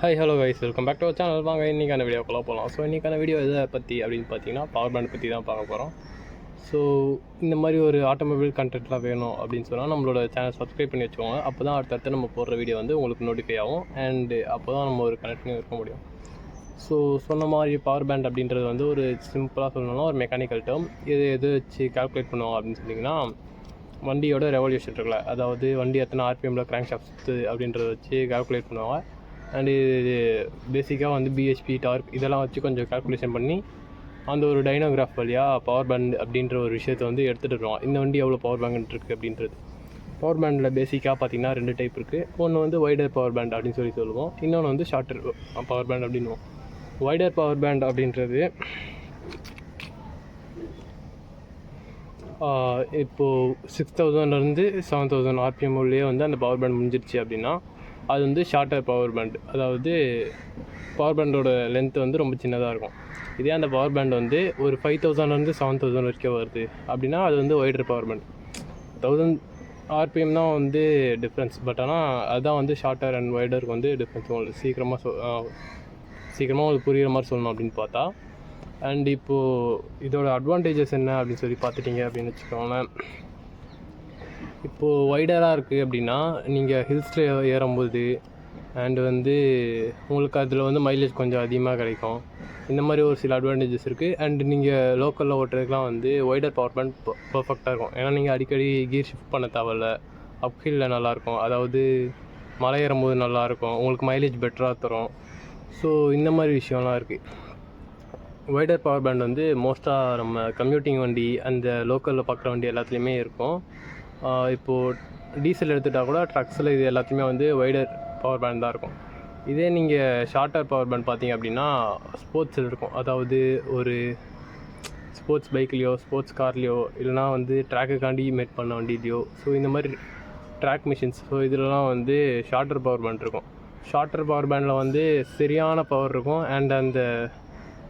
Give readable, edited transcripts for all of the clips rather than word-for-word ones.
Hi hello guys, welcome back to our channel. வாங்க இன்றைக்கான வீடியோக்குள்ளே போகலாம். ஸோ இன்றைக்கான வீடியோ எதை பற்றி அப்படின்னு பார்த்தீங்கன்னா பவர் பேண்ட் பற்றி தான் பார்க்க போகிறோம். ஸோ இந்த மாதிரி ஒரு ஆட்டோமொபைல் கண்டென்ட்லாம் வேணும் அப்படின்னு சொன்னால் நம்மளோட சேனல் சப்ஸ்கிரைப் பண்ணி வச்சுக்கோங்க. அப்போ தான் அடுத்தடுத்து நம்ம போடுற வீடியோ வந்து உங்களுக்கு நோட்டிஃபை ஆகும். அண்டு அப்போ தான் நம்ம ஒரு கனெக்டிங் இருக்க முடியும். ஸோ சொன்ன மாதிரி பவர் பேண்ட் அப்படின்றது வந்து ஒரு சிம்பிளாக சொல்லணும்னா ஒரு மெக்கானிக்கல் டேர்ம். இது எது வச்சு கால்குலேட் பண்ணுவோம் அப்படின்னு சொன்னிங்கன்னா, வண்டியோட ரெவல்யூஷன் இருக்குல்ல, அதாவது வண்டி எத்தனை ஆர்பிஎம்மில் கிராங்க் ஷாஃப்ட் சுற்றுது அப்படின்றத வச்சு கால்குலேட் பண்ணுவாங்க. அண்டு இது பேசிக்காக வந்து பிஹெச்பி டார்க் இதெல்லாம் வச்சு கொஞ்சம் கால்குலேஷன் பண்ணி அந்த ஒரு டைனோகிராஃப் வழியாக பவர் பேண்ட் அப்படின்ற ஒரு விஷயத்தை வந்து எடுத்துகிட்டு வருவோம். இந்த வண்டி எவ்வளோ பவர் பேண்ட் இருக்குது அப்படின்றது. பவர் பேண்டில் பேசிக்காக பார்த்திங்கன்னா 2 டைப் இருக்குது. ஒன்று வந்து வைடர் பவர் பேண்ட் அப்படின்னு சொல்லுவோம். இன்னொன்று வந்து ஷார்ட்டர் பவர் பேண்ட் அப்படின்னுவோம். வைடர் பவர் பேண்ட் அப்படின்றது இப்போது 6000லேருந்து 7000 ஆர்பிஎம் உள்ளே வந்து அந்த பவர் பேண்ட் முடிஞ்சிருச்சு அப்படின்னா அது வந்து ஷார்ட்டர் பவர் பேண்ட். அதாவது பவர் பேண்டோட லென்த் வந்து ரொம்ப சின்னதாக இருக்கும். இதே அந்த பவர் பேண்ட் வந்து ஒரு 5000லேருந்து 7000 வரைக்கும் வருது அப்படின்னா அது வந்து வைடர் பவர் பேண்ட். 1000 ஆர்பிஎம் தான் வந்து டிஃப்ரென்ஸ். பட் ஆனால் அதுதான் வந்து ஷார்ட்டர் அண்ட் வைடருக்கு வந்து டிஃப்ரென்ஸ். உங்களுக்கு சீக்கிரமாக உங்களுக்கு புரிகிற மாதிரி சொல்லணும் அப்படின்னு பார்த்தா. அண்ட் இப்போது இதோட அட்வான்டேஜஸ் என்ன அப்படின்னு சொல்லி பார்த்துட்டிங்க அப்படின்னு வச்சுக்கோங்களேன். இப்போது வைடராக இருக்குது அப்படின்னா நீங்கள் ஹில்ஸில் ஏறும்போது அண்டு வந்து உங்களுக்கு அதில் வந்து மைலேஜ் கொஞ்சம் அதிகமாக கிடைக்கும். இந்த மாதிரி ஒரு சில அட்வான்டேஜஸ் இருக்குது. அண்டு நீங்கள் லோக்கலில் ஓட்டுறதுக்கெலாம் வந்து வைடர் பவர் பேண்ட் பர்ஃபெக்டாக இருக்கும். ஏன்னா நீங்கள் அடிக்கடி கீர் ஷிஃப்ட் பண்ண தேவையில்ல. அப்ஹில்லில் நல்லாயிருக்கும், அதாவது மலை ஏறும்போது நல்லாயிருக்கும், உங்களுக்கு மைலேஜ் பெட்டராக தரும். ஸோ இந்த மாதிரி விஷயம்லாம் இருக்குது. வைடர் பவர் பேண்ட் வந்து மோஸ்ட்டாக நம்ம கம்யூட்டிங் வண்டி அந்த லோக்கலில் பார்க்குற வண்டி எல்லாத்துலேயுமே இருக்கும். இப்போது டீசல் எடுத்துகிட்டா கூட ட்ரக்ஸில் இது எல்லாத்தையுமே வந்து வைடர் பவர் பேண்ட் தான் இருக்கும். இதே நீங்கள் ஷார்ட்டர் பவர் பேண்ட் பார்த்தீங்க அப்படின்னா ஸ்போர்ட்ஸில் இருக்கும். அதாவது ஒரு ஸ்போர்ட்ஸ் பைக்லேயோ ஸ்போர்ட்ஸ் கார்லேயோ இல்லைனா வந்து ட்ராக்குக்காண்டி மேட் பண்ண வண்டிலையோ, ஸோ இந்த மாதிரி ட்ராக் மிஷின்ஸ், ஸோ இதிலலாம் வந்து ஷார்ட்டர் பவர் பேண்ட் இருக்கும். ஷார்ட்டர் பவர் பேண்டில் வந்து சரியான பவர் இருக்கும். அண்ட் அந்த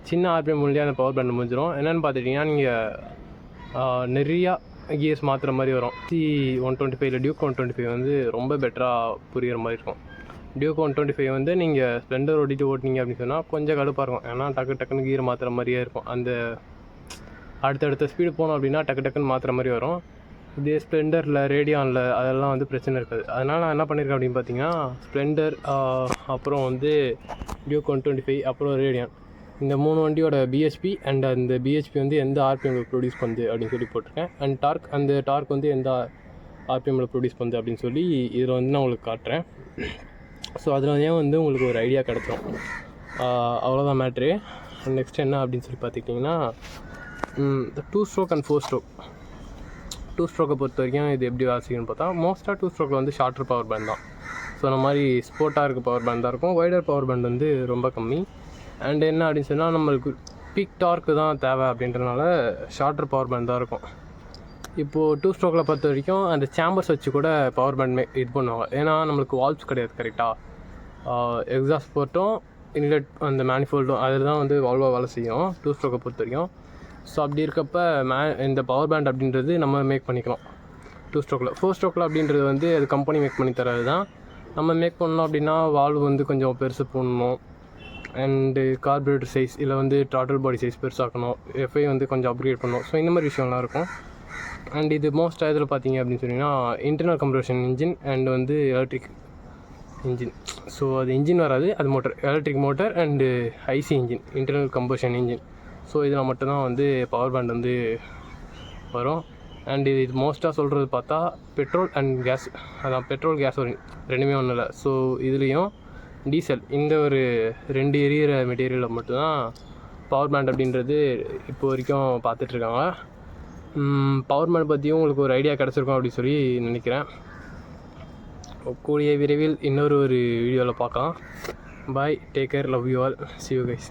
சின்ன ஆர்பிஎம் மூலியம் அந்த பவர் பேண்ட் முடிஞ்சிடும். என்னென்னு பார்த்துட்டிங்கன்னா நீங்கள் நிறையா கியர்ஸ் மாற்றுற மாதிரி வரும். C125 டியூக் 125 வந்து ரொம்ப பெட்டராக புரிகிற மாதிரி இருக்கும். டியூக் 125 வந்து நீங்கள் ஸ்ப்ளெண்டர் ஓட்டிட்டு ஓட்டினீங்க அப்படின்னு சொன்னால் கொஞ்சம் கடுப்பாக இருக்கும். ஏன்னா டக்குன்னு கியர் மாற்றுற மாதிரியே இருக்கும். அந்த அடுத்தடுத்த ஸ்பீடு போனோம் அப்படின்னா டக்குன்னு மாற்றுற மாதிரி வரும். இதே ஸ்ப்ளெண்டரில் ரேடியானில் அதெல்லாம் வந்து பிரச்சனை இருக்காது. அதனால் நான் என்ன பண்ணியிருக்கேன் அப்படின்னு பார்த்தீங்கன்னா ஸ்ப்ளெண்டர் அப்புறம் வந்து டியூக் 125 அப்புறம் ரேடியான் இந்த 3 வண்டியோட பிஹெச்பி அண்ட் அந்த பிஹெச்பி வந்து எந்த ஆர்பிஎம்மில் ப்ரொடியூஸ் பண்ணுது அப்படின்னு சொல்லி போட்டிருக்கேன். அண்ட் டார்க், அந்த டார்க் வந்து எந்த ஆர்பிஎம்மில் ப்ரொடியூஸ் பண்ணுது அப்படின்னு சொல்லி இதில் வந்து நான் உங்களுக்கு காட்டுறேன். ஸோ அதில் வந்து உங்களுக்கு ஒரு ஐடியா கிடச்சிரும். அவ்வளோதான் மேட்ரு. நெக்ஸ்ட் என்ன அப்படின்னு சொல்லி பார்த்துக்கிட்டிங்கன்னா 2 ஸ்ட்ரோக் அண்ட் 4 ஸ்ட்ரோக். 2 ஸ்ட்ரோக்கை பொறுத்த வரைக்கும் இது எப்படி வாசிக்கணும்னு பார்த்தா மோஸ்ட்டாக 2 ஸ்ட்ரோக்கில் வந்து ஷார்ட்டர் பவர் பேண்ட் தான். ஸோ அந்த மாதிரி ஸ்போர்ட்டாக இருக்க பவர் பேண்ட் தான் இருக்கும். வைடர் பவர் பேண்ட் வந்து ரொம்ப கம்மி. அண்ட் என்ன அப்படின்னு சொன்னால் நம்மளுக்கு பீக் டார்க்கு தான் தேவை அப்படின்றனால ஷார்ட்டர் பவர் பேண்ட் தான் இருக்கும். இப்போது 2 ஸ்ட்ரோக்கில் பொறுத்த வரைக்கும் அந்த சேம்பர்ஸ் வச்சு கூட பவர் பேண்ட் இது பண்ணுவாங்க. ஏன்னா நம்மளுக்கு வால்வ்ஸ் கிடையாது கரெக்டாக. எக்ஸாஸ்ட் போர்ட்டும் இன்லெட் அந்த மேனிஃபோல்டும் அதில் தான் வந்து வால்வாக வேலை செய்யும் 2 ஸ்ட்ரோக்கை பொறுத்த வரைக்கும். ஸோ அப்படி இருக்கப்ப இந்த பவர் பேண்ட் அப்படின்றது நம்ம மேக் பண்ணிக்கலாம் 2 ஸ்ட்ரோக்கில். 4 ஸ்ட்ரோக்கில் அப்படின்றது வந்து அது கம்பெனி மேக் பண்ணி தரது தான். நம்ம மேக் பண்ணோம் அப்படின்னா வால்வ் வந்து கொஞ்சம் பெருசு போடணும். அண்டு கார்பரேட்டர் சைஸ் இல்லை வந்து த்ராட்டில் பாடி சைஸ் பெருசாக்கணும். எஃப்ஐ வந்து கொஞ்சம் அப்கிரேட் பண்ணணும். ஸோ இந்த மாதிரி விஷயம்லாம் இருக்கும். அண்ட் இது மோஸ்ட்டாக இதில் பார்த்தீங்க அப்படின்னு சொன்னிங்கன்னா இன்டர்னல் கம்ப்ரஷன் இன்ஜின் அண்ட் வந்து எலக்ட்ரிக் இன்ஜின். ஸோ அது இன்ஜின் வராது, அது motor, electric motor and IC engine, internal combustion engine. So இதில் மட்டும்தான் வந்து பவர் பேண்ட் வந்து வரும். அண்ட் இது மோஸ்ட்டாக சொல்கிறது பார்த்தா பெட்ரோல் அண்ட் கேஸ், அதான் பெட்ரோல் கேஸ் ரெண்டுமே ஒன்றும் இல்லை. ஸோ இதுலேயும் டீசல் இந்த ஒரு 2 எரியிற மெட்டீரியலில் மட்டும்தான் பவர் பேண்ட் அப்படின்றது இப்போ வரைக்கும் பார்த்துட்ருக்காங்க. பவர் பேண்ட் பற்றியும் உங்களுக்கு ஒரு ஐடியா கிடச்சிருக்கும் அப்படின்னு சொல்லி நினைக்கிறேன். கூடிய விரைவில் இன்னொரு வீடியோவில் பார்க்கலாம். Bye, take care, love you all, see you guys.